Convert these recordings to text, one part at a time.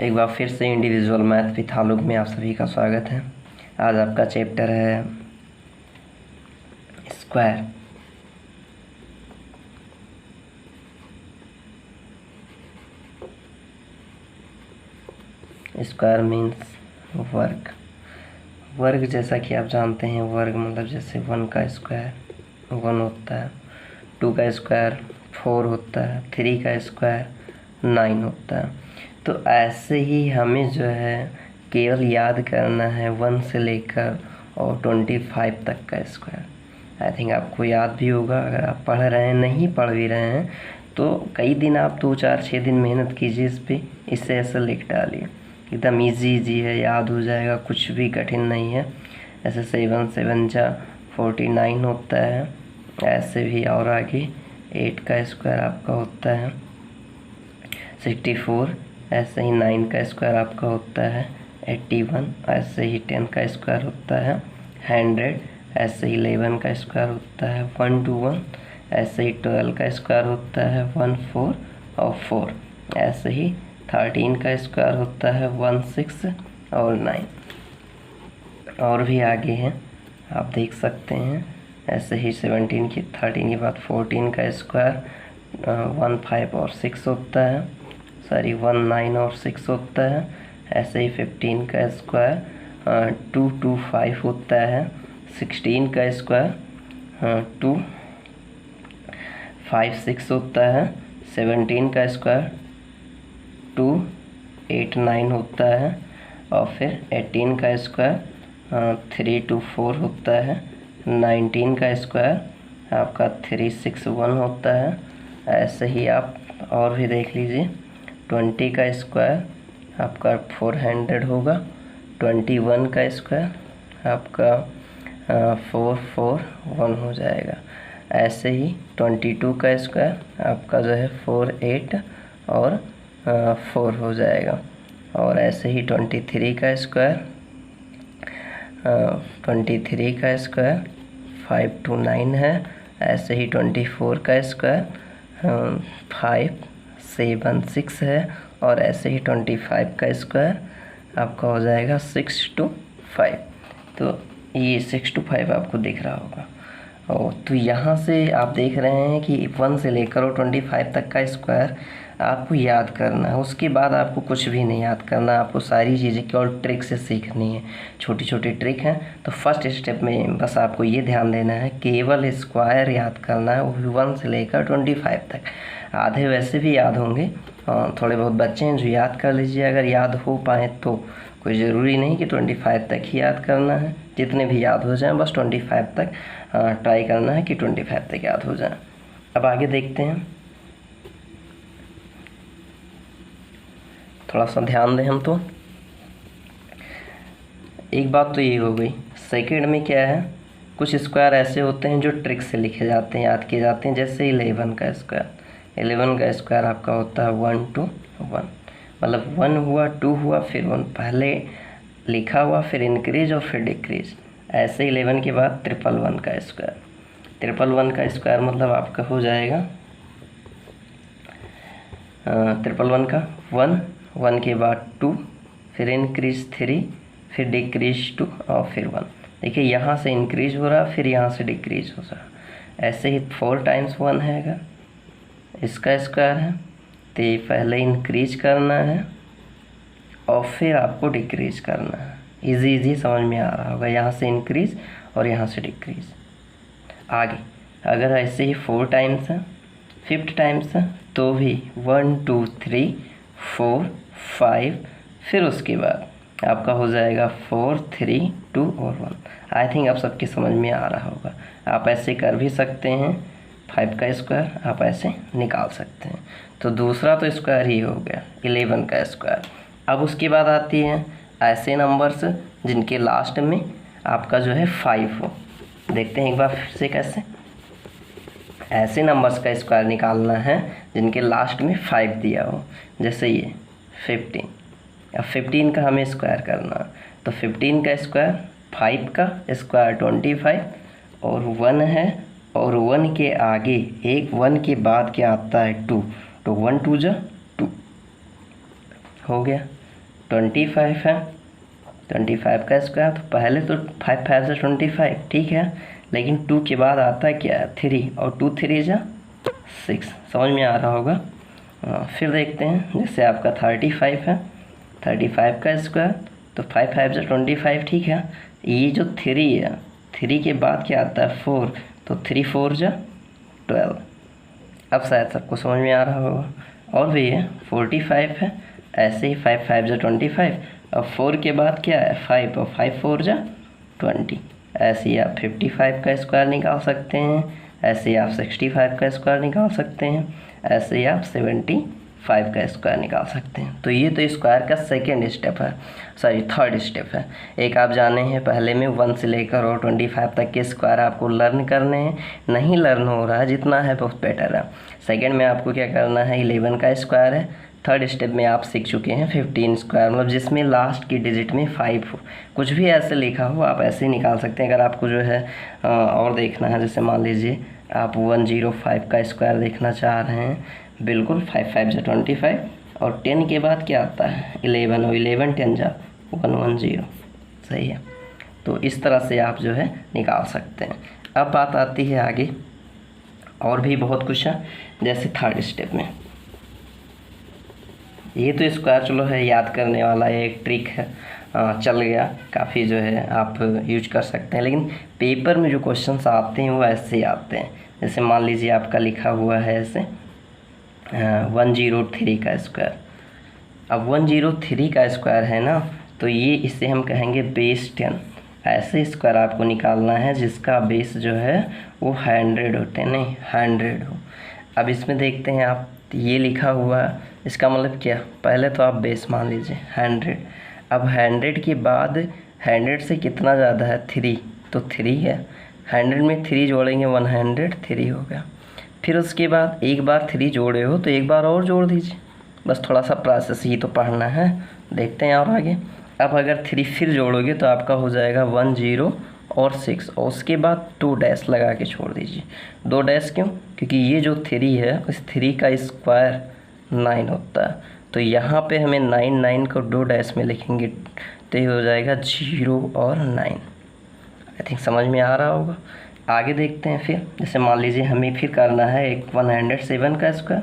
एक बार फिर से इंडिविजुअल मैथ विथ आलोक में आप सभी का स्वागत है। आज आपका चैप्टर है स्क्वायर। स्क्वायर मीन्स वर्ग। वर्ग जैसा कि आप जानते हैं, वर्ग मतलब जैसे 1 का स्क्वायर 1 होता है, 2 का स्क्वायर 4 होता है, 3 का स्क्वायर 9 होता है। तो ऐसे ही हमें जो है केवल याद करना है 1 से लेकर और 25 तक का स्क्वायर। आई थिंक आपको याद भी होगा। अगर आप पढ़ रहे हैं, नहीं पढ़ भी रहे हैं तो कई दिन आप 2 4 6 दिन मेहनत कीजिए इस पर, इससे ऐसा लिख डालिए। एकदम इजी है, याद हो जाएगा, कुछ भी कठिन नहीं है। ऐसे 7 7 जा 49 होता है। ऐसे भी और आगे 8 का स्क्वायर आपका होता है 64। ऐसे ही 9 का स्क्वायर आपका होता है 81। ऐसे ही 10 का स्क्वायर होता है 100। ऐसे ही 11 का स्क्वायर होता है 121। ऐसे ही 12 का स्क्वायर होता है 14 और 4। ऐसे ही 13 का स्क्वायर होता है 16 और 9। और भी आगे हैं, आप देख सकते हैं। ऐसे ही 13 के बाद 14 का स्क्वायर 15 और 6 होता है, 19 और 6 होता है। ऐसे ही 15 का स्क्वायर 2 2 5 होता है। 16 का स्क्वायर 2 5 6 होता है। 17 का स्क्वायर 2 8 9 होता है। और फिर 18 का स्क्वायर 3 2 4 होता है। 19 का स्क्वायर आपका 3 6 1 होता है। ऐसे ही आप और भी देख लीजिए। 20 का स्क्वायर आपका 400 होगा। 21 का स्क्वायर आपका 4 4 1 हो जाएगा। ऐसे ही 22 का स्क्वायर आपका जो है 4 8 और 4 हो जाएगा। और ऐसे ही 23 का स्क्वायर 5 2 9 है। ऐसे ही 24 का स्क्वायर 5 7 6 है। और ऐसे ही 25 का स्क्वायर आपका हो जाएगा 6 2 5। तो ये 6 2 5 आपको दिख रहा होगा। और तो यहाँ से आप देख रहे हैं कि 1 से लेकर और 25 तक का स्क्वायर आपको याद करना है। उसके बाद आपको कुछ भी नहीं याद करना, आपको सारी चीज़ें केवल ट्रिक से सीखनी है। छोटी छोटी ट्रिक हैं। तो फर्स्ट स्टेप में बस आपको ये ध्यान देना है, केवल स्क्वायर याद करना है, वो भी 1 से लेकर 25 तक। आधे वैसे भी याद होंगे, थोड़े बहुत बच्चे हैं जो याद कर लीजिए अगर याद हो पाए तो। कोई ज़रूरी नहीं कि 25 तक ही याद करना है, जितने भी याद हो जाएं बस 25 तक ट्राई करना है कि 25 तक याद हो जाए। अब आगे देखते हैं, थोड़ा सा ध्यान दें हम। तो एक बात तो ये हो गई। सेकंड में क्या है, कुछ स्क्वायर ऐसे होते हैं जो ट्रिक से लिखे जाते हैं, याद किए जाते हैं। जैसे 11 का स्क्वायर 11 का स्क्वायर आपका होता है 1 2 1, मतलब 1 हुआ 2 हुआ फिर 1, पहले लिखा हुआ फिर इंक्रीज और फिर डिक्रीज। ऐसे 11 के बाद 111 का स्क्वायर 111 का स्क्वायर मतलब आपका हो जाएगा 111 का 1 के बाद 2 फिर इंक्रीज 3 फिर डिक्रीज 2 और फिर 1। देखिए यहाँ से इंक्रीज हो रहा फिर यहाँ से डिक्रीज हो रहा। ऐसे ही 4 टाइम्स 1 है, अगर इसका स्क्वायर है तो ये पहले इंक्रीज करना है और फिर आपको डिक्रीज करना है। इजी समझ में आ रहा होगा। यहाँ से इंक्रीज और यहाँ से डिक्रीज। आगे अगर ऐसे ही 4 टाइम्स है, 5 टाइम्स है तो भी 1 2 3 4 5 फिर उसके बाद आपका हो जाएगा 4 3 2 और 1। आई थिंक आप सबकी समझ में आ रहा होगा। आप ऐसे कर भी सकते हैं, 5 का स्क्वायर आप ऐसे निकाल सकते हैं। तो दूसरा तो स्क्वायर ही हो गया 11 का स्क्वायर। अब उसके बाद आती है ऐसे नंबर्स जिनके लास्ट में आपका जो है 5 हो। देखते हैं एक बार फिर से कैसे। ऐसे नंबर्स का स्क्वायर निकालना है जिनके लास्ट में 5 दिया हो। जैसे ये 15, अब 15 का हमें स्क्वायर करना, तो 15 का स्क्वायर 5 का स्क्वायर 25 और 1 है, और 1 के आगे एक 1 के बाद क्या आता है 2, तो 1 2 जा 2 हो गया। 25 है, 25 का स्क्वायर, तो पहले तो 5 5 से 25, ठीक है, लेकिन 2 के बाद आता है क्या, 3, और 2 3 जा 6, समझ में आ रहा होगा। फिर देखते हैं, जैसे आपका 35 है, 35 का स्क्वायर, तो 5 5 से 25, ठीक है, ये जो 3 है, 3 के बाद क्या आता है 4, तो 3 4 जा 12। अब शायद सबको समझ में आ रहा होगा। और भी है 45 है, ऐसे ही 5 5 जा 25, और 4 के बाद क्या है 5, और 5 4 जा 20। ऐसे ही आप 55 का स्क्वायर निकाल सकते हैं, ऐसे ही आप 65 का स्क्वायर निकाल सकते हैं, ऐसे ही आप 75 का स्क्वायर निकाल सकते हैं। तो ये तो स्क्वायर का सेकेंड स्टेप है, सॉरी थर्ड स्टेप है। एक आप जाने हैं पहले में 1 से लेकर और 25 तक के स्क्वायर आपको लर्न करने हैं, नहीं लर्न हो रहा है, जितना है बहुत बेटर है। सेकेंड में आपको क्या करना है, 11 का स्क्वायर है। थर्ड स्टेप में आप सीख चुके हैं 15 स्क्वायर, मतलब जिसमें लास्ट की डिजिट में 5 हो, कुछ भी ऐसे लिखा हो आप ऐसे ही निकाल सकते हैं। अगर आपको जो है और देखना है, जैसे मान लीजिए आप 105 का स्क्वायर देखना चाह रहे हैं, बिल्कुल 5 5 जा 25, और 10 के बाद क्या आता है 11, और 11 10 जा 110, सही है। तो इस तरह से आप जो है निकाल सकते हैं। अब बात आती है आगे, और भी बहुत कुछ है, जैसे थर्ड स्टेप में ये तो स्क्वायर चलो है याद करने वाला, एक ट्रिक है, चल गया, काफ़ी जो है आप यूज कर सकते हैं। लेकिन पेपर में जो क्वेश्चंस आते हैं वो ऐसे ही आते हैं, जैसे मान लीजिए आपका लिखा हुआ है ऐसे 103 का स्क्वायर। अब 103 का स्क्वायर है ना, तो ये इसे हम कहेंगे बेस 10। ऐसे स्क्वायर आपको निकालना है जिसका बेस जो है वो 100 होते नहीं 100 हो। अब इसमें देखते हैं आप, ये लिखा हुआ है, इसका मतलब क्या, पहले तो आप बेस मान लीजिए 100, अब 100 के बाद 100 से कितना ज़्यादा है 3, तो 3 है, 100 में 3 जोड़ेंगे 103 हो गया। फिर उसके बाद एक बार 3 जोड़े हो तो एक बार और जोड़ दीजिए, बस थोड़ा सा प्रोसेस ही तो पढ़ना है, देखते हैं और आगे। अब अगर 3 फिर जोड़ोगे तो आपका हो जाएगा 10 और 6, और उसके बाद 2 डैश लगा के छोड़ दीजिए। 2 डैश क्यों, क्योंकि ये जो 3 है उस 3 का स्क्वायर 9 होता है, तो यहाँ पे हमें 9 9 को 2 डैश में लिखेंगे तो ये हो जाएगा 0 और 9। आई थिंक समझ में आ रहा होगा। आगे देखते हैं फिर, जैसे मान लीजिए हमें फिर करना है एक 107 का स्क्वायर।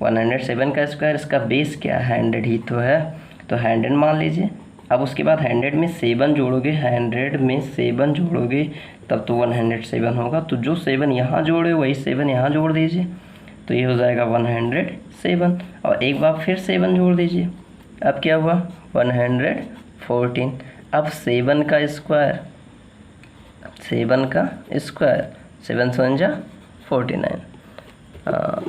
107 का स्क्वायर, इसका बेस क्या है 100 ही तो है, तो 100 मान लीजिए। अब उसके बाद 100 में 7 जोड़ोगे, 100 में 7 जोड़ोगे तब तो 107 होगा, तो जो 7 यहाँ जोड़े वही 7 यहाँ जोड़ दीजिए, तो ये हो जाएगा 107, और एक बार फिर 7 जोड़ दीजिए, अब क्या हुआ 114। अब 7 का स्क्वायर, 7 का स्क्वायर 7 7 जा 49,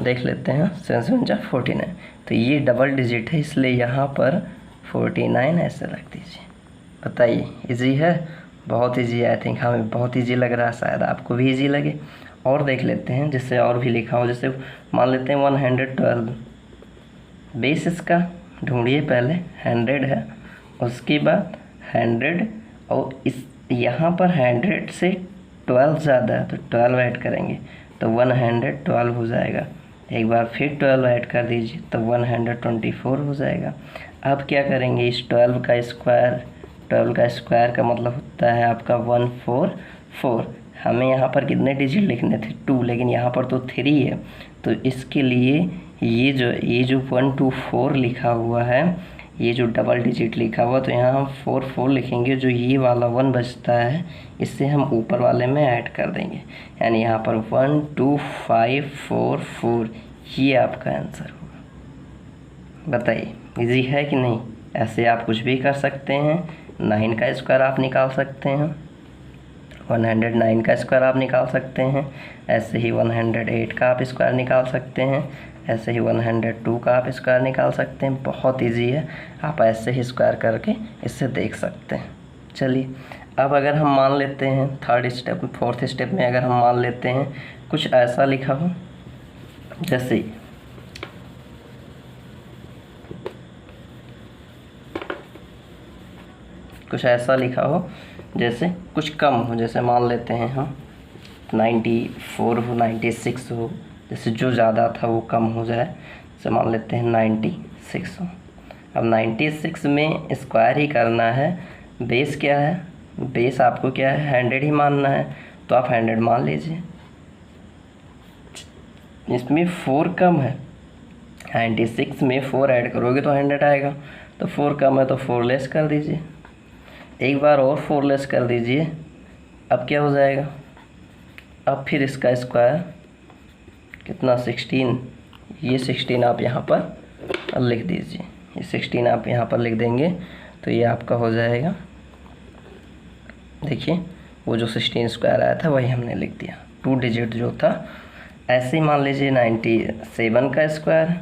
देख लेते हैं 7 7 जा 49, तो ये डबल डिजिट है इसलिए यहाँ पर 49 ऐसे रख दीजिए। बताइए इजी है, बहुत इजी है। आई थिंक हमें बहुत इजी लग रहा है, शायद आपको भी इजी लगे। और देख लेते हैं जिससे और भी लिखा हो, जैसे मान लेते हैं 112, बेस इसका ढूंढिए, पहले 100 है, उसके बाद 100, और इस यहाँ पर 100 से 12 ज़्यादा है तो 12 ऐड करेंगे तो 112 हो जाएगा। एक बार फिर 12 ऐड कर दीजिए तो 124 हो जाएगा। अब क्या करेंगे, इस 12 का स्क्वायर, 12 का स्क्वायर का मतलब होता है आपका 144। हमें यहाँ पर कितने डिजिट लिखने थे 2, लेकिन यहाँ पर तो 3 है, तो इसके लिए ये जो 124 लिखा हुआ है, ये जो डबल डिजिट लिखा हुआ, तो यहाँ हम 44 लिखेंगे, जो ये वाला 1 बचता है इससे हम ऊपर वाले में ऐड कर देंगे, यानी यहाँ पर 12544, ये आपका आंसर होगा। बताइए इजी है कि नहीं। ऐसे आप कुछ भी कर सकते हैं। 9 का स्क्वायर आप निकाल सकते हैं, 109 का स्क्वायर आप निकाल सकते हैं, ऐसे ही 108 का आप स्क्वायर निकाल सकते हैं, ऐसे ही 102 का आप स्क्वायर निकाल सकते हैं। बहुत इजी है, आप ऐसे ही स्क्वायर करके इससे देख सकते हैं। चलिए अब अगर हम मान लेते हैं फोर्थ स्टेप में अगर हम मान लेते हैं कुछ ऐसा लिखा हो, जैसे कुछ ऐसा लिखा हो जैसे कुछ कम हो, जैसे मान लेते हैं हम 94 हो, 96 हो, जैसे जो ज़्यादा था वो कम हो जाए, जैसे मान लेते हैं 96 हो। अब 96 में स्क्वायर ही करना है, बेस क्या है, बेस आपको क्या है 100 ही मानना है, तो आप 100 मान लीजिए। इसमें 4 कम है, 96 में 4 ऐड करोगे तो 100 आएगा, तो 4 कम है तो 4 लेस कर दीजिए, एक बार और 4 लेस कर दीजिए। अब क्या हो जाएगा, अब फिर इसका स्क्वायर कितना 16, ये 16 आप यहाँ पर लिख दीजिए, ये 16 आप यहाँ पर लिख देंगे तो ये आपका हो जाएगा। देखिए वो जो 16 स्क्वायर आया था वही हमने लिख दिया, 2 डिजिट जो था। ऐसे ही मान लीजिए 97 का स्क्वायर,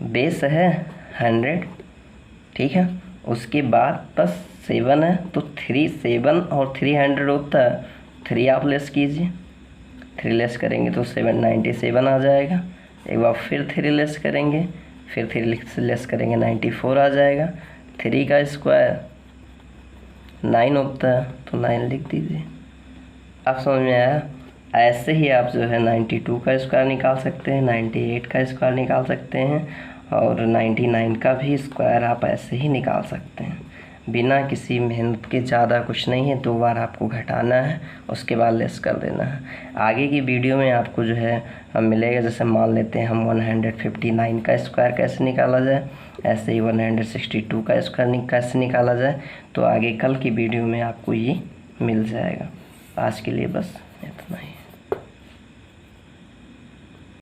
बेस है 100, ठीक है, उसके बाद बस 7 है तो 3 7 और 300 होता है, 3 आप लेस कीजिए, 3 लेस करेंगे तो 797 आ जाएगा। एक बार फिर 3 लेस करेंगे, फिर 3 लेस करेंगे 94 आ जाएगा। 3 का स्क्वायर 9 होता है तो 9 लिख दीजिए। अब समझ में आया। ऐसे ही आप जो है 92 का स्क्वायर निकाल सकते हैं, 98 का स्क्वायर निकाल सकते हैं और 99 का भी स्क्वायर आप ऐसे ही निकाल सकते हैं, बिना किसी मेहनत के। ज़्यादा कुछ नहीं है, 2 बार आपको घटाना है, उसके बाद लेस कर देना है। आगे की वीडियो में आपको जो है मिलेगा, जैसे मान लेते हैं हम 159 का स्क्वायर कैसे निकाला जाए, ऐसे ही 162 का स्क्वायर कैसे निकाला जाए, तो आगे कल की वीडियो में आपको ये मिल जाएगा। आज के लिए बस इतना ही।